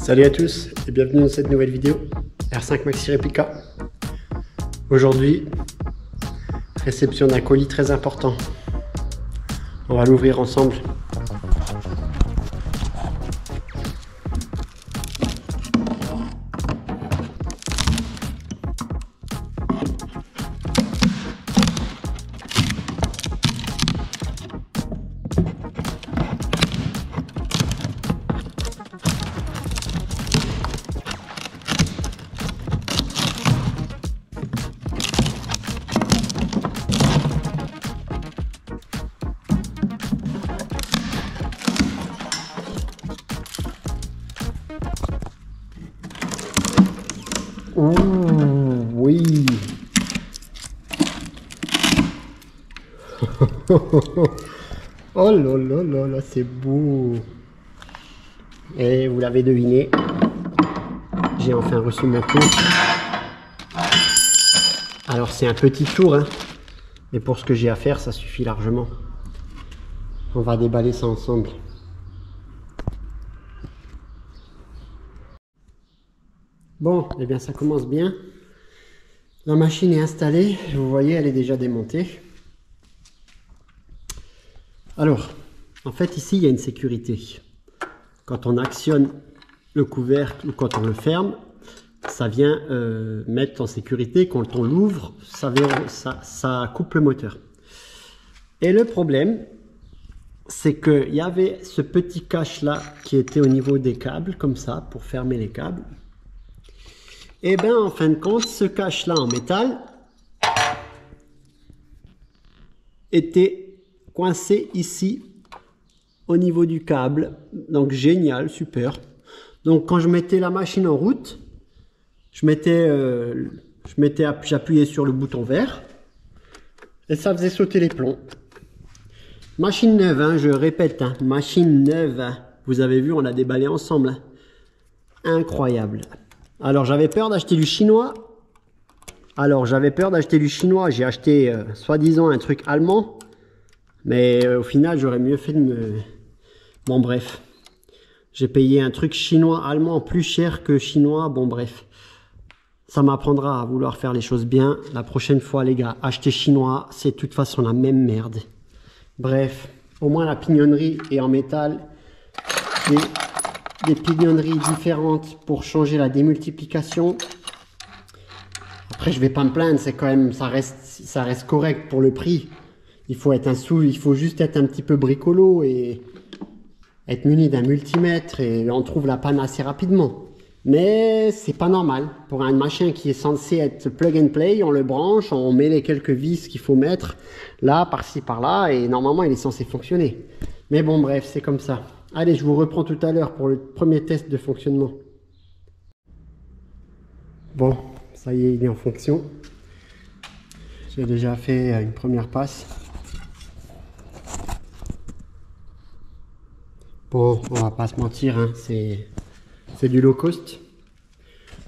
Salut à tous et bienvenue dans cette nouvelle vidéo R5 Maxi Replica. Aujourd'hui, réception d'un colis très important. On va l'ouvrir ensemble. Ouh, oui. Oh là là là là, c'est beau. Et vous l'avez deviné, j'ai enfin reçu mon tour. Alors c'est un petit tour, hein, mais pour ce que j'ai à faire, ça suffit largement. On va déballer ça ensemble. Bon, eh bien ça commence bien. La machine est installée, vous voyez, elle est déjà démontée. Alors, en fait ici il y a une sécurité. Quand on actionne le couvercle ou quand on le ferme, ça vient mettre en sécurité. Quand on l'ouvre, ça coupe le moteur. Et le problème, c'est qu'il y avait ce petit cache là qui était au niveau des câbles, comme ça, pour fermer les câbles. Et bien en fin de compte, ce cache là en métal était coincé ici au niveau du câble. Donc génial, super. Donc quand je mettais la machine en route, j'appuyais sur le bouton vert et ça faisait sauter les plombs. Machine neuve, hein, je répète, hein, machine neuve. Hein. Vous avez vu, on l'a déballé ensemble. Hein. Incroyable. Alors j'avais peur d'acheter du chinois. J'ai acheté soi-disant un truc allemand. Mais au final, j'aurais mieux fait de me... Bon bref. J'ai payé un truc chinois-allemand plus cher que chinois. Bon bref. Ça m'apprendra à vouloir faire les choses bien. La prochaine fois, les gars, acheter chinois, c'est de toute façon la même merde. Bref. Au moins la pignonnerie est en métal. Des pignonneries différentes pour changer la démultiplication. Après, je vais pas me plaindre, c'est quand même, ça reste correct pour le prix. Il faut juste être un petit peu bricolo et être muni d'un multimètre et on trouve la panne assez rapidement. Mais c'est pas normal. Pour un machin qui est censé être plug and play, on le branche, on met les quelques vis qu'il faut mettre là, par-ci, par-là et normalement il est censé fonctionner. Mais bon, bref, c'est comme ça. Allez, je vous reprends tout à l'heure pour le premier test de fonctionnement. Bon, ça y est, il est en fonction. J'ai déjà fait une première passe. Bon, on va pas se mentir, hein, c'est du low cost.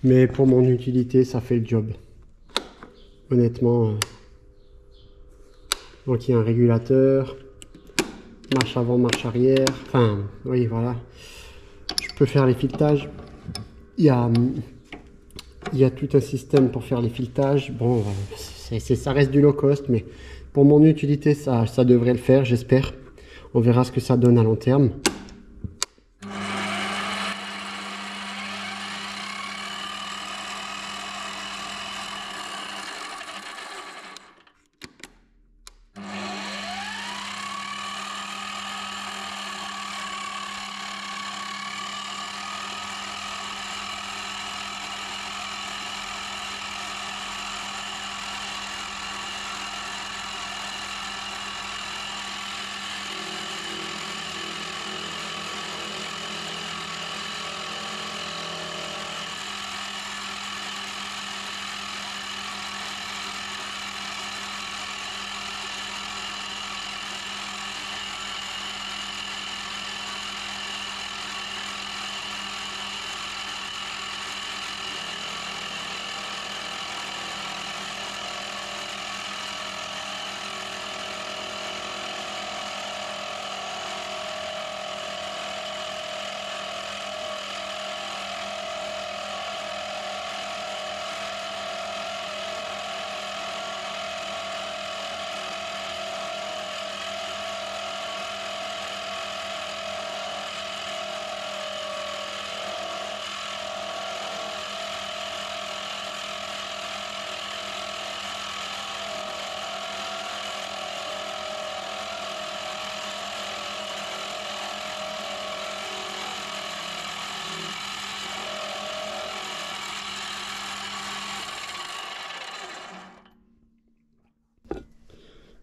Mais pour mon utilité, ça fait le job. Honnêtement. Donc il y a un régulateur. Marche avant, marche arrière. Enfin, oui, voilà. Je peux faire les filetages. Il y a tout un système pour faire les filetages. Bon, ça reste du low cost, mais pour mon utilité, ça devrait le faire, j'espère. On verra ce que ça donne à long terme.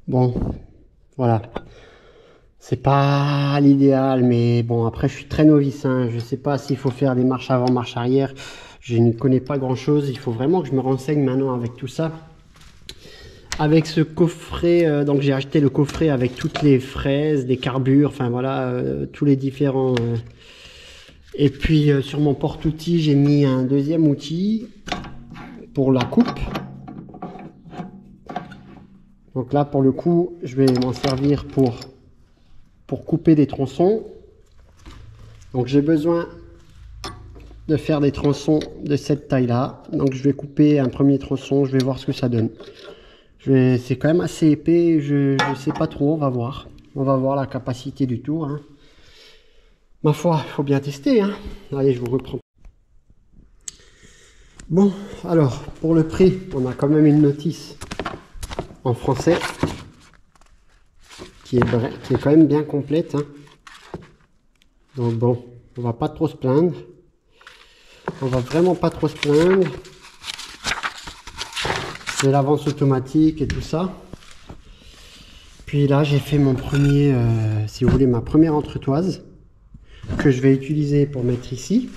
Bon, voilà. C'est pas l'idéal, mais bon, après, je suis très novice, hein. Je sais pas s'il faut faire des marches avant, marche arrière. Je ne connais pas grand-chose. Il faut vraiment que je me renseigne maintenant avec tout ça. Avec ce coffret, donc j'ai acheté le coffret avec toutes les fraises, des carbures, enfin voilà, tous les différents... Et puis sur mon porte-outil, j'ai mis un deuxième outil pour la coupe. Donc là, pour le coup, je vais m'en servir pour couper des tronçons. Donc j'ai besoin de faire des tronçons de cette taille-là. Donc je vais couper un premier tronçon, je vais voir ce que ça donne. C'est quand même assez épais, je sais pas trop, on va voir. On va voir la capacité du tour, hein. Ma foi, il faut bien tester, hein. Allez, je vous reprends. Bon, alors, pour le prix, on a quand même une notice en français qui est quand même bien complète, hein. Donc bon, on va pas trop se plaindre. On va vraiment pas trop se plaindre. C'est l'avance automatique et tout ça. Puis là, j'ai fait mon premier, si vous voulez, ma première entretoise que je vais utiliser pour mettre ici.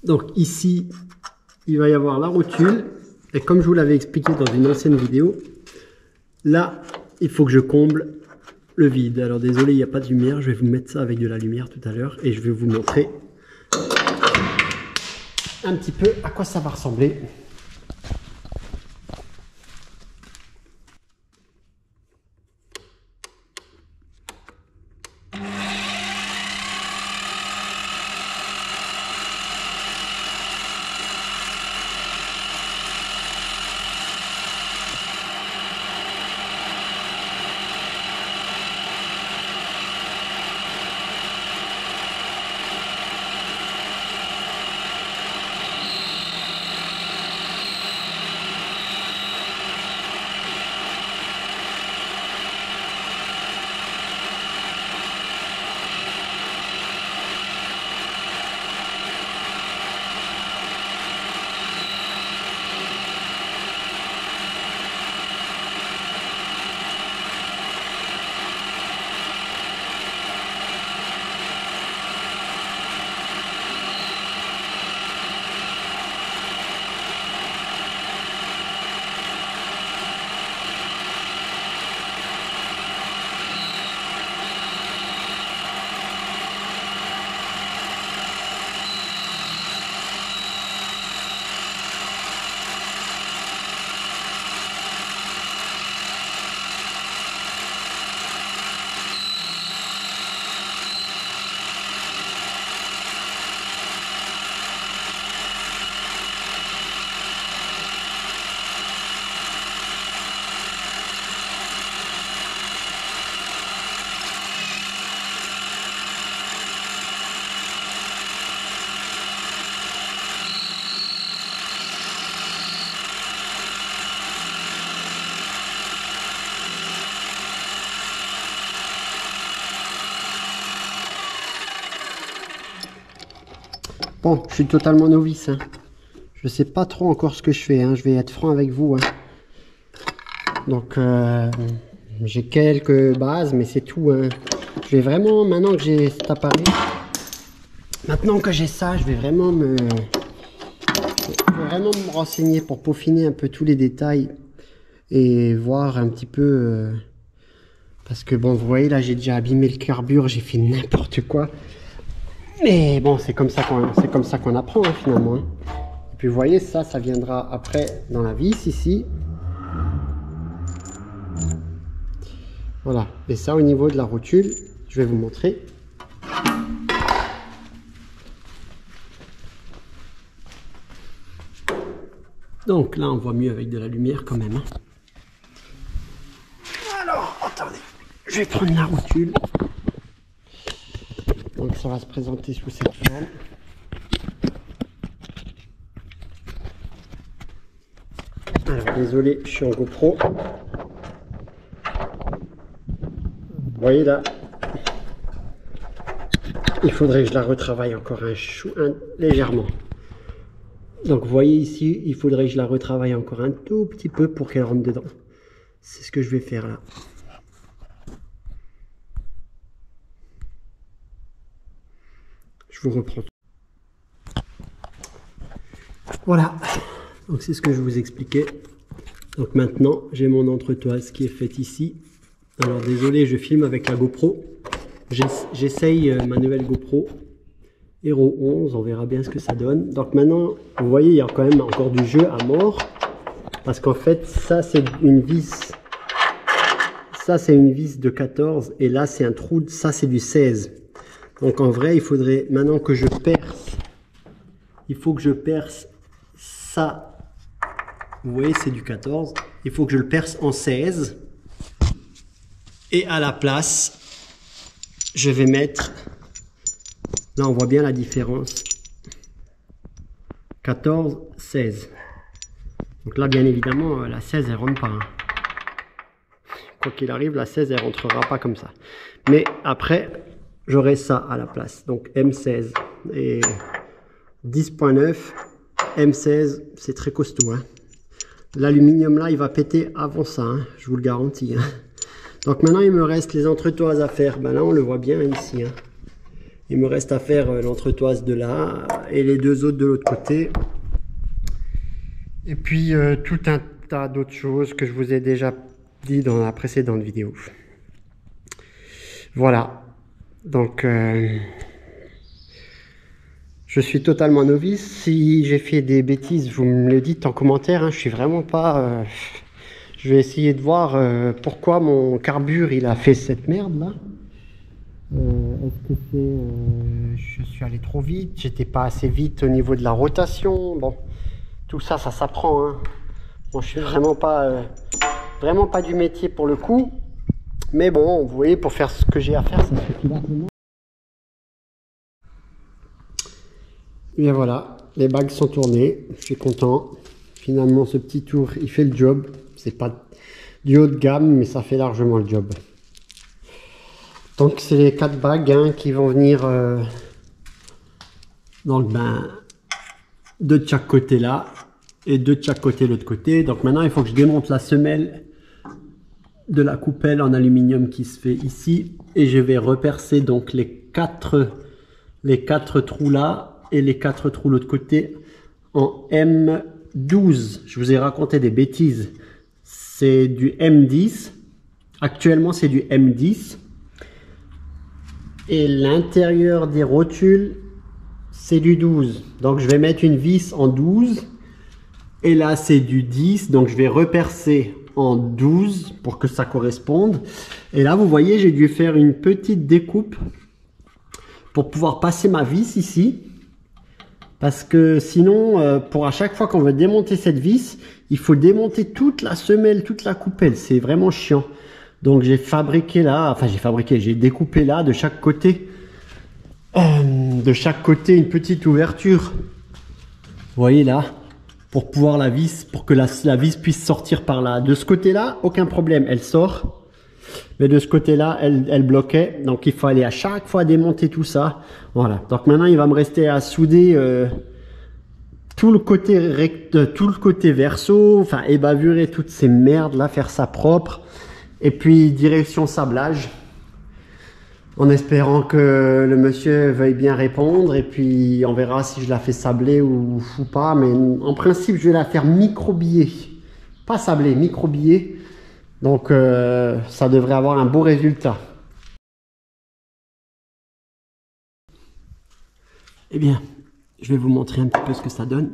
Donc ici, il va y avoir la rotule. Et comme je vous l'avais expliqué dans une ancienne vidéo, là, il faut que je comble le vide. Alors désolé, il n'y a pas de lumière. Je vais vous mettre ça avec de la lumière tout à l'heure. Et je vais vous montrer un petit peu à quoi ça va ressembler. Bon, je suis totalement novice, hein. Je sais pas trop encore ce que je fais, hein. Je vais être franc avec vous, hein. Donc, j'ai quelques bases, mais c'est tout, hein. Je vais vraiment, maintenant que j'ai cet appareil, maintenant que j'ai ça, je vais vraiment me renseigner pour peaufiner un peu tous les détails et voir un petit peu, parce que bon, vous voyez là, j'ai déjà abîmé le carbure, j'ai fait n'importe quoi. Mais bon, c'est comme ça qu'on apprend, hein, finalement, hein. Et puis vous voyez, ça viendra après dans la vis ici. Voilà. Et ça, au niveau de la rotule, je vais vous montrer. Donc là, on voit mieux avec de la lumière quand même, hein. Alors, attendez, je vais prendre la rotule. Donc ça va se présenter sous cette forme. Alors désolé, je suis en GoPro. Vous voyez là, il faudrait que je la retravaille encore légèrement. Donc vous voyez ici, il faudrait que je la retravaille encore un tout petit peu pour qu'elle rentre dedans. C'est ce que je vais faire là. Je vous reprends. Voilà, donc c'est ce que je vous expliquais. Donc maintenant, j'ai mon entretoise qui est faite ici. Alors désolé, je filme avec la GoPro. J'essaye ma nouvelle GoPro Hero 11, on verra bien ce que ça donne. Donc maintenant, vous voyez, il y a quand même encore du jeu à mort. Parce qu'en fait, ça c'est une vis. Ça c'est une vis de 14 et là c'est un trou, ça c'est du 16. Donc en vrai, il faudrait maintenant que je perce. Il faut que je perce ça. Vous voyez, c'est du 14. Il faut que je le perce en 16. Et à la place, je vais mettre... Là, on voit bien la différence. 14, 16. Donc là, bien évidemment, la 16, elle rentre pas. Hein. Quoi qu'il arrive, la 16, elle rentrera pas comme ça. Mais après, j'aurai ça à la place. Donc M16 et 10.9. M16, c'est très costaud. Hein. L'aluminium là, il va péter avant ça. Hein. Je vous le garantis. Hein. Donc maintenant, il me reste les entretoises à faire. Ben là, on le voit bien ici. Hein. Il me reste à faire l'entretoise de là et les deux autres de l'autre côté. Et puis tout un tas d'autres choses que je vous ai déjà dit dans la précédente vidéo. Voilà. Donc je suis totalement novice. Si j'ai fait des bêtises, vous me le dites en commentaire. Hein. Je suis vraiment pas... Je vais essayer de voir pourquoi mon carbure il a fait cette merde là. Est-ce que c'est je suis allé trop vite, j'étais pas assez vite au niveau de la rotation, bon, tout ça, ça s'apprend. Hein. Bon, je suis vraiment pas du métier pour le coup, mais bon, vous voyez, pour faire ce que j'ai à faire, ça suffit largement. Et bien voilà, les bagues sont tournées, je suis content. Finalement, ce petit tour, il fait le job. C'est pas du haut de gamme, mais ça fait largement le job. Donc c'est les 4 bagues hein, qui vont venir donc de chaque côté là et de chaque côté l'autre côté. Donc maintenant il faut que je démonte la semelle de la coupelle en aluminium qui se fait ici et je vais repercer donc les quatre trous là et les 4 trous de l'autre côté en M12. Je vous ai raconté des bêtises. C'est du M10. Actuellement c'est du M10. Et l'intérieur des rotules, c'est du 12. Donc je vais mettre une vis en 12. Et là, c'est du 10. Donc je vais repercer en 12 pour que ça corresponde. Et là, vous voyez, j'ai dû faire une petite découpe pour pouvoir passer ma vis ici. Parce que sinon, pour à chaque fois qu'on veut démonter cette vis, il faut démonter toute la semelle, toute la coupelle. C'est vraiment chiant. Donc j'ai fabriqué là, enfin j'ai découpé là de chaque côté une petite ouverture. Vous voyez là, pour pouvoir la vis, pour que la vis puisse sortir par là. De ce côté-là, aucun problème, elle sort. Mais de ce côté-là, elle bloquait. Donc il faut aller à chaque fois démonter tout ça. Voilà. Donc maintenant il va me rester à souder tout le côté verso, enfin ébavurer toutes ces merdes là, faire ça propre. Et puis direction sablage, en espérant que le monsieur veuille bien répondre. Et puis on verra si je la fais sabler ou pas. Mais en principe, je vais la faire microbiller. Pas sabler, microbiller. Donc ça devrait avoir un beau résultat. Eh bien, je vais vous montrer un petit peu ce que ça donne.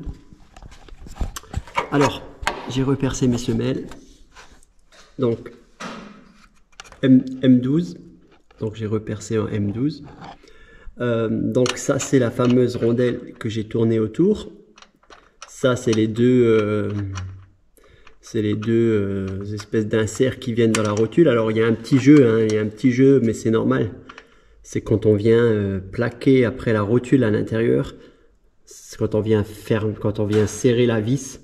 Alors, j'ai repercé mes semelles. Donc... M12, donc j'ai repercé en M12. Donc ça c'est la fameuse rondelle que j'ai tournée autour. Ça c'est les deux espèces d'inserts qui viennent dans la rotule. Alors il y a un petit jeu, hein, il y a un petit jeu, mais c'est normal. C'est quand on vient plaquer après la rotule à l'intérieur, quand on vient serrer la vis,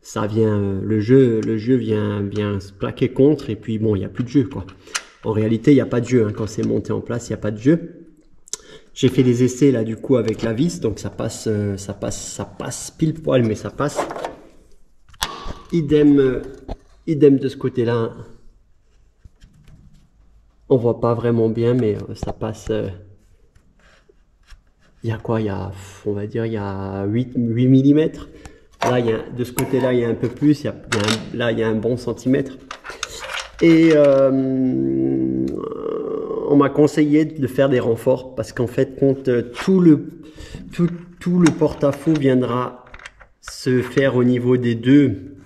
ça vient, le jeu vient se plaquer contre et puis bon, il n'y a plus de jeu quoi. En réalité, il n'y a pas de jeu. Hein. Quand c'est monté en place, il n'y a pas de jeu. J'ai fait des essais là du coup avec la vis, donc ça passe pile poil, mais ça passe. Idem de ce côté-là. On voit pas vraiment bien, mais ça passe. Il y a quoi? Il y a, on va dire, il y a 8 mm. Là, de ce côté-là, il y a un peu plus. Là, il y a un bon centimètre. Et on m'a conseillé de faire des renforts parce qu'en fait, quand tout le porte-à-faux viendra se faire au niveau des deux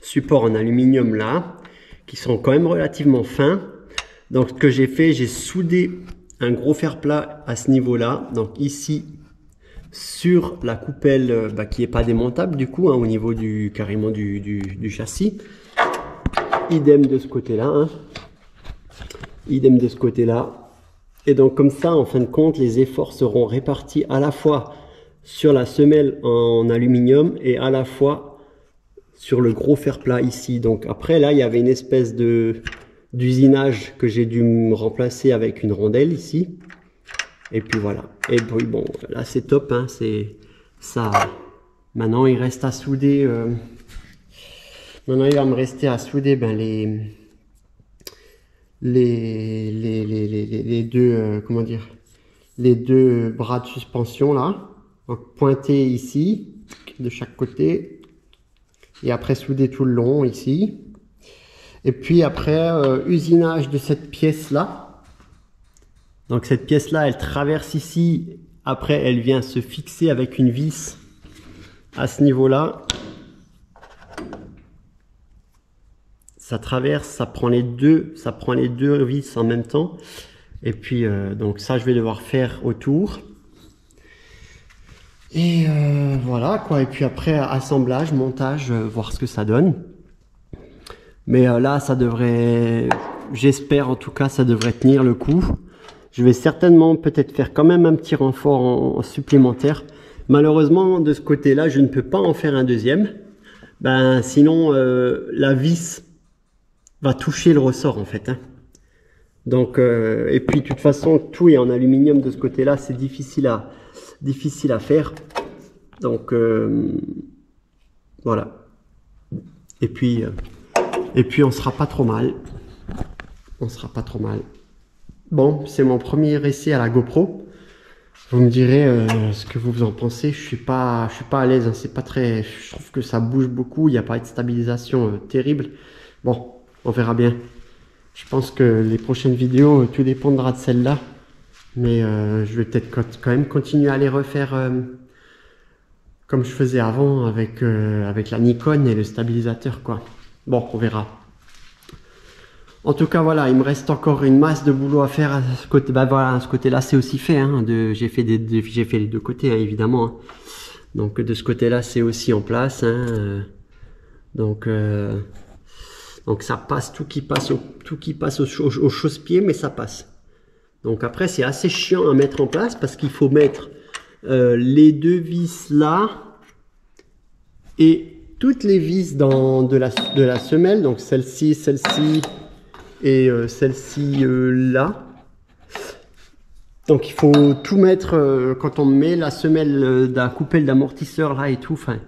supports en aluminium là, qui sont quand même relativement fins. Donc, ce que j'ai fait, j'ai soudé un gros fer plat à ce niveau-là. Donc, ici, sur la coupelle qui n'est pas démontable du coup, hein, au niveau carrément du châssis. Idem de ce côté-là. Hein. Idem de ce côté-là. Et donc, comme ça, en fin de compte, les efforts seront répartis à la fois sur la semelle en aluminium et à la fois sur le gros fer plat ici. Donc, après, là, il y avait une espèce d'usinage que j'ai dû me remplacer avec une rondelle ici. Et puis voilà. Et puis bon, là c'est top, hein, c'est ça. Maintenant il reste à souder. Maintenant il va me rester à souder les deux comment dire, les deux bras de suspension là. Donc pointer ici de chaque côté et après souder tout le long ici. Et puis après usinage de cette pièce là. Donc cette pièce-là, elle traverse ici, après elle vient se fixer avec une vis à ce niveau-là. Ça traverse, ça prend les deux vis en même temps. Et puis donc ça, je vais devoir faire autour. Et voilà quoi. Et puis après assemblage, montage, voir ce que ça donne. Mais là, ça devrait, j'espère en tout cas, ça devrait tenir le coup. Je vais certainement peut-être faire quand même un petit renfort en supplémentaire. Malheureusement, de ce côté-là, je ne peux pas en faire un deuxième. Ben, sinon, la vis va toucher le ressort en fait. Hein. Donc, et puis de toute façon, tout est en aluminium de ce côté-là. C'est difficile à faire. Donc, voilà. Et puis, on sera pas trop mal. On sera pas trop mal. Bon, c'est mon premier essai à la GoPro. Vous me direz ce que vous en pensez. Je suis pas à l'aise. Hein. C'est pas très. Je trouve que ça bouge beaucoup. Il n'y a pas de stabilisation terrible. Bon, on verra bien. Je pense que les prochaines vidéos, tout dépendra de celle-là. Mais je vais peut-être quand même continuer à les refaire comme je faisais avant avec la Nikon et le stabilisateur, quoi. Bon, on verra. En tout cas, voilà, il me reste encore une masse de boulot à faire à ce côté. Bah voilà, à ce côté-là, c'est aussi fait. Hein, j'ai fait les deux côtés, hein, évidemment. Hein. Donc de ce côté-là, c'est aussi en place. Hein, donc ça passe, tout qui passe au chausse-pied, mais ça passe. Donc après, c'est assez chiant à mettre en place parce qu'il faut mettre les deux vis là et toutes les vis de la semelle. Donc celle-ci et celle-ci là. Donc il faut tout mettre quand on met la semelle de la coupelle d'amortisseur là et tout. Enfin,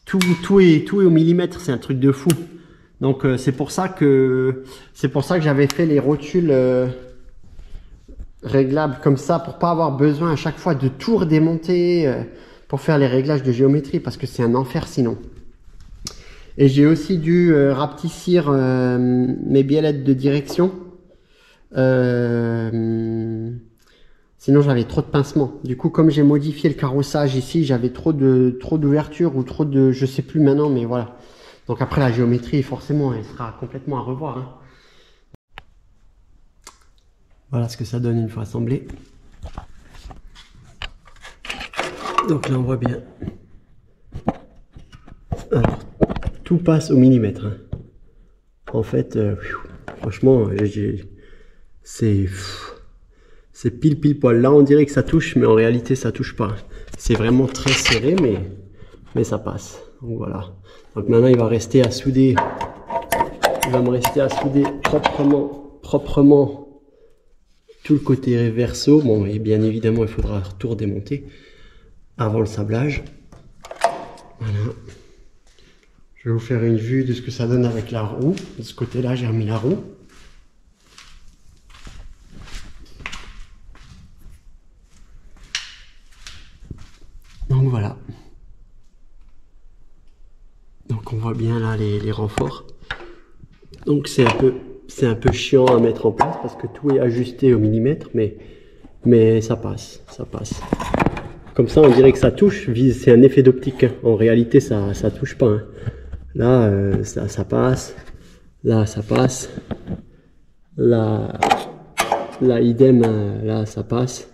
tout est au millimètre. C'est un truc de fou. Donc c'est pour ça que j'avais fait les rotules réglables comme ça pour pas avoir besoin à chaque fois de tout redémonter pour faire les réglages de géométrie parce que c'est un enfer sinon. Et j'ai aussi dû rapetissir mes biellettes de direction. Sinon j'avais trop de pincements. Du coup, comme j'ai modifié le carrossage ici, j'avais trop d'ouverture ou trop de... Je sais plus maintenant, mais voilà. Donc après la géométrie, forcément, elle sera complètement à revoir. Hein. Voilà ce que ça donne une fois assemblé. Donc là, on voit bien. Alors, tout passe au millimètre. Hein. En fait, franchement, c'est pile poil. Là, on dirait que ça touche, mais en réalité, ça touche pas. C'est vraiment très serré, mais ça passe. Donc voilà. Donc maintenant, il va rester à souder. Il va me rester à souder proprement tout le côté verso. Bon, et bien évidemment, il faudra tout redémonter avant le sablage. Voilà. Je vais vous faire une vue de ce que ça donne avec la roue. De ce côté-là, j'ai remis la roue. Donc voilà. Donc on voit bien là les renforts. Donc c'est un peu chiant à mettre en place parce que tout est ajusté au millimètre, mais ça passe, ça passe. Comme ça on dirait que ça touche, c'est un effet d'optique. En réalité ça touche pas. Hein. Là ça passe, là ça passe, là idem, là ça passe,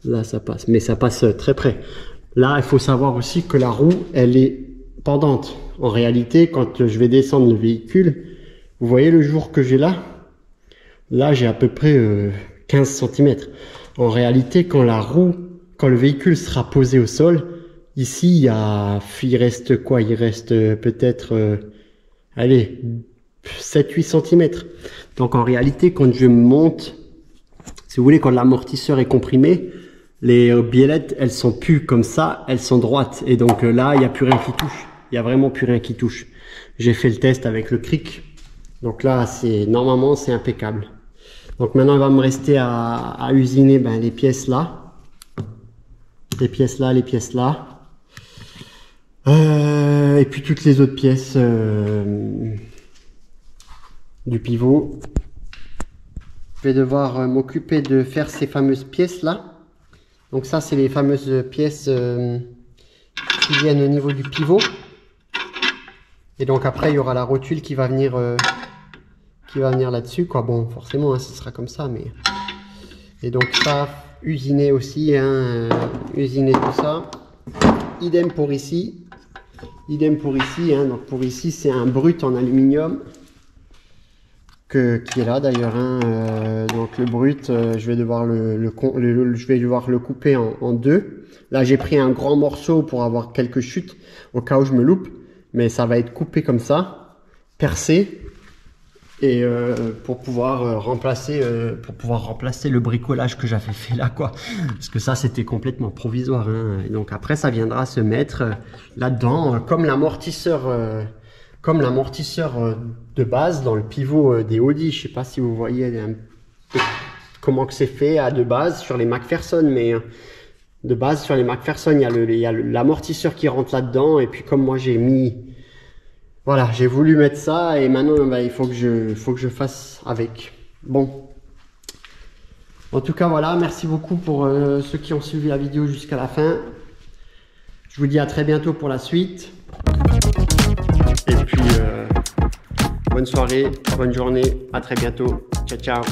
là ça passe, mais ça passe très près. Là il faut savoir aussi que la roue elle est pendante. En réalité quand je vais descendre le véhicule, vous voyez le jour que j'ai là j'ai à peu près 15 cm. En réalité, quand le véhicule sera posé au sol, ici, il reste quoi? Il reste peut-être, allez, 7-8 cm. Donc en réalité, quand je monte, si vous voulez, quand l'amortisseur est comprimé, les biellettes, elles sont plus comme ça, elles sont droites. Et donc là, il n'y a plus rien qui touche. Il n'y a vraiment plus rien qui touche. J'ai fait le test avec le cric. Donc là, normalement, c'est impeccable. Donc maintenant, il va me rester à usiner les pièces là. Les pièces là, les pièces là. Et puis toutes les autres pièces du pivot. Je vais devoir m'occuper de faire ces fameuses pièces là. Donc ça, c'est les fameuses pièces qui viennent au niveau du pivot. Et donc après, il y aura la rotule qui va venir là-dessus, quoi. Bon, forcément, hein, ce sera comme ça, mais... Et donc ça, usiner aussi, hein, usiner tout ça. Idem pour ici. Idem pour ici, hein. Donc pour ici, c'est un brut en aluminium qui est là d'ailleurs. Hein. Donc le brut, je vais devoir le couper en deux. Là, j'ai pris un grand morceau pour avoir quelques chutes au cas où je me loupe. Mais ça va être coupé comme ça, percé. Et pour pouvoir remplacer le bricolage que j'avais fait là, quoi, parce que ça c'était complètement provisoire, hein. Et donc après ça viendra se mettre là-dedans comme l'amortisseur de base dans le pivot des Audi. Je sais pas si vous voyez comment que c'est fait de base sur les McPherson, mais de base sur les McPherson il y a l'amortisseur qui rentre là-dedans, et puis comme moi j'ai mis... Voilà, j'ai voulu mettre ça et maintenant il faut que je fasse avec. Bon. En tout cas, voilà, merci beaucoup pour ceux qui ont suivi la vidéo jusqu'à la fin. Je vous dis à très bientôt pour la suite. Et puis, bonne soirée, bonne journée, à très bientôt. Ciao, ciao.